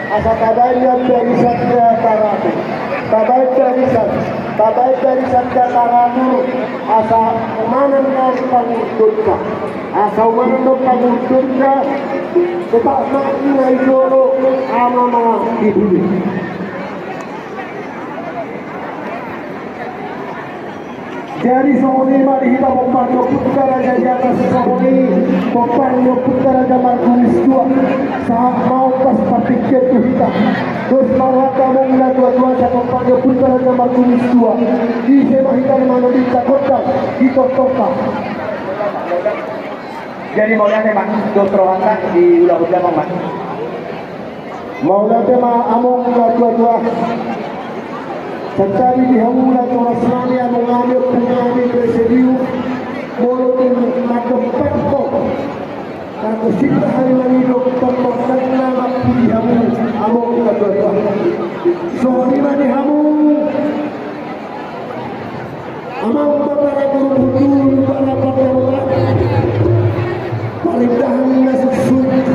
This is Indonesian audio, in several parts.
asa kabayan dari Satya Karatu, kabayan dari Satya Karatu, asa umanan ng pangudurka, tetap makina idolo ama mga ibuli. Jadi Sony mari kita membantu putra raja di atas Sony, membantu putra raja Markulis dua, saat mau pas partiket tu kita. Terus malah kamu mula dua-dua saya membantu putra raja Markulis dua. Di sema kita mana bisa kota, kita kota. Jadi maunya memang dos rohanta di ulah-ulah Mas. Maunya tema among dua-dua. Tetapi di hamula Rasulani yang mengambil pengambil bersediu walaupun nakempat kok aku cinta hari lagi dokter karena aku di hamu among kedua soalnya di hamu among para guru betul para pakar paling tahan nasib sulit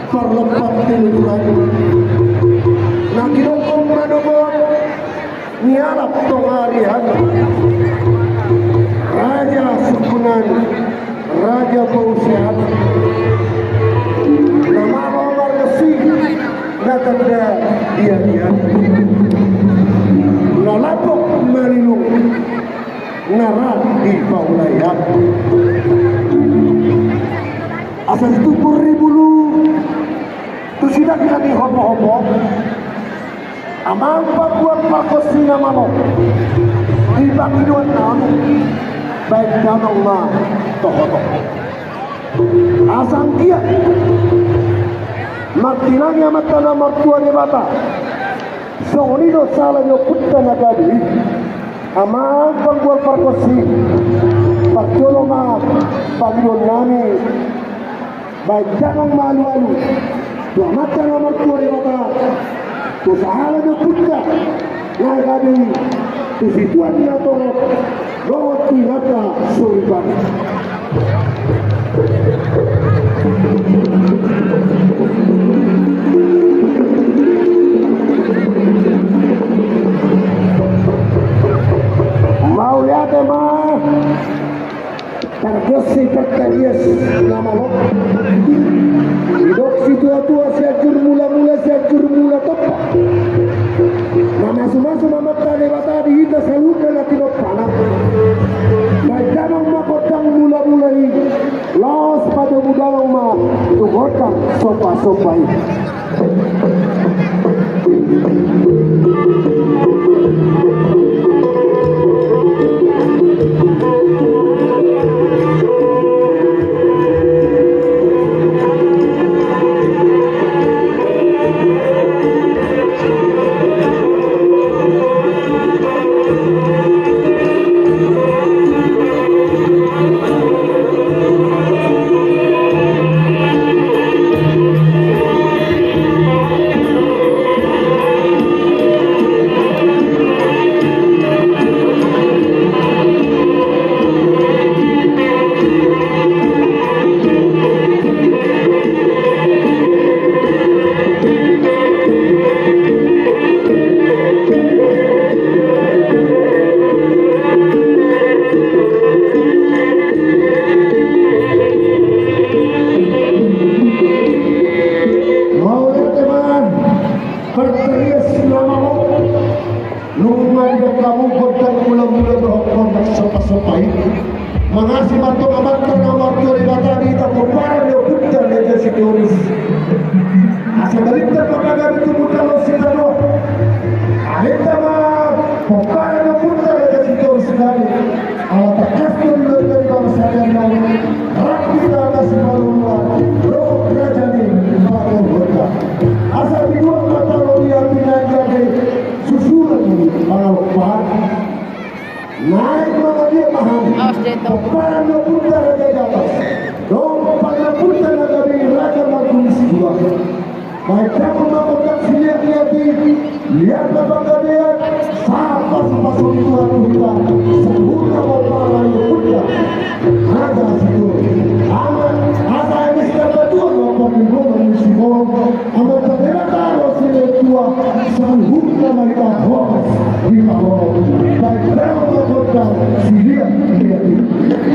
perlepas tiluran nak kirong manobor nialap tongarihan Raja Sukunan, Raja Pausian, nama Omar Nasi, natanda dia, lalapok malilung, narat di Paulayan. Asal itu 1000 lu, tu sudah kami homo-homo. Amang pabuat pakos sinamano di bagian namu baik danau ma tohoto asang kia maktilanya matana martua de bata sonido sala yo putta nagadi amang pabuat pakos si pakjolo ma bagian nami baik danau malu-malu dua matana martua de bata tu sahala de putta nagadi tu situan na torot roti nata suriban mau lihat mah terkesi terkarias nama lo hidup situ tua sejur mula tepat nama semua mata lewat di hita selalu dan tidak panas baik damang makotang mula ini los pada mudawang mah tu hotang sopa ini Mengasih bantu amat nomor 2 tadi tak kumparan dia putar dia si turis. Asal berita pagkaga itu putar lo si tano. Ahita mah kumparan dia putar dia si turis sekali. Alat terkasih dari bangsa yang lain. Rakita atas malumah. Roh raja ni baru berkah. Asal dua kata lo dia pindah jadi susulan malah paham. Naik mga dia mahal. Para na punta na kay dapat. Doon pag napunta na kami Raja Markulis dua. Baik ako mapagkat siliyak-liyak lihat na pagkadiyan sa pasok itu aku kita. Sempurna mo para yung punta. Raja situ. Aman. Asa ini siya batuan mo pag-ibong ang musiko. Aman sa tinataro si dan si lihat ini.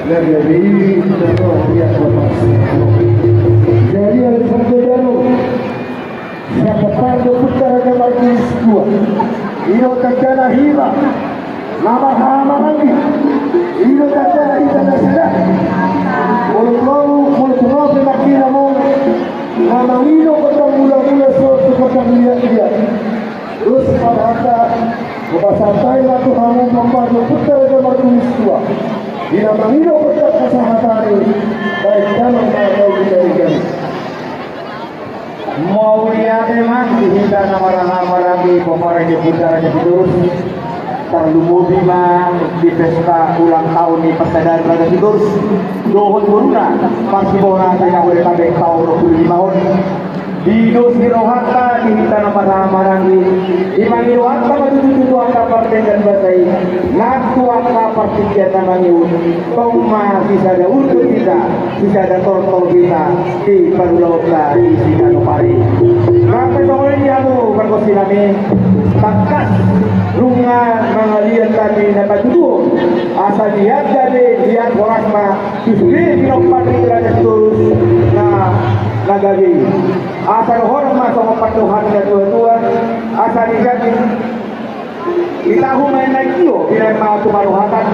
Jadi dia lepas. Jadi Alexander Dano siapa pardo putara ke Marquis 2 ino kakana hiba nama hama lagi ino kakana internasional mulut makina mo nama ino kota mula-mula suatu kota dia terus pada kebasantai waktu kamu membantu putara ke Marquis 2 di nama ino kota kesehatan baik dalam atau di dari mau lihat emang kita marah-marah pemarah di putaran terus terlalu mobil mah di pesta ulang tahun di persaudaraan Raga terus dohon buruna masih bola saya boleh sampai tahun 25 tahun di dosi rohata di kita marah-marah di mangi rohata maju angka partai dan basai ngaku angka partai namanya Toma bisa ada untuk kita bisa ada tortol kita di Parulauta di Sinanopari maka soalnya diamu berkosilami takas runga mengalian kami dapat dulu asal lihat jadi lihat orang mah justru pinok raja terus nah nagagi asal orang masuk ke Tuhan dan Tuhan asal dijadi kita main lagi yo bila mau tumaruhatan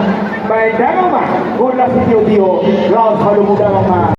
baik jangan mah gula video laut kalau muda mah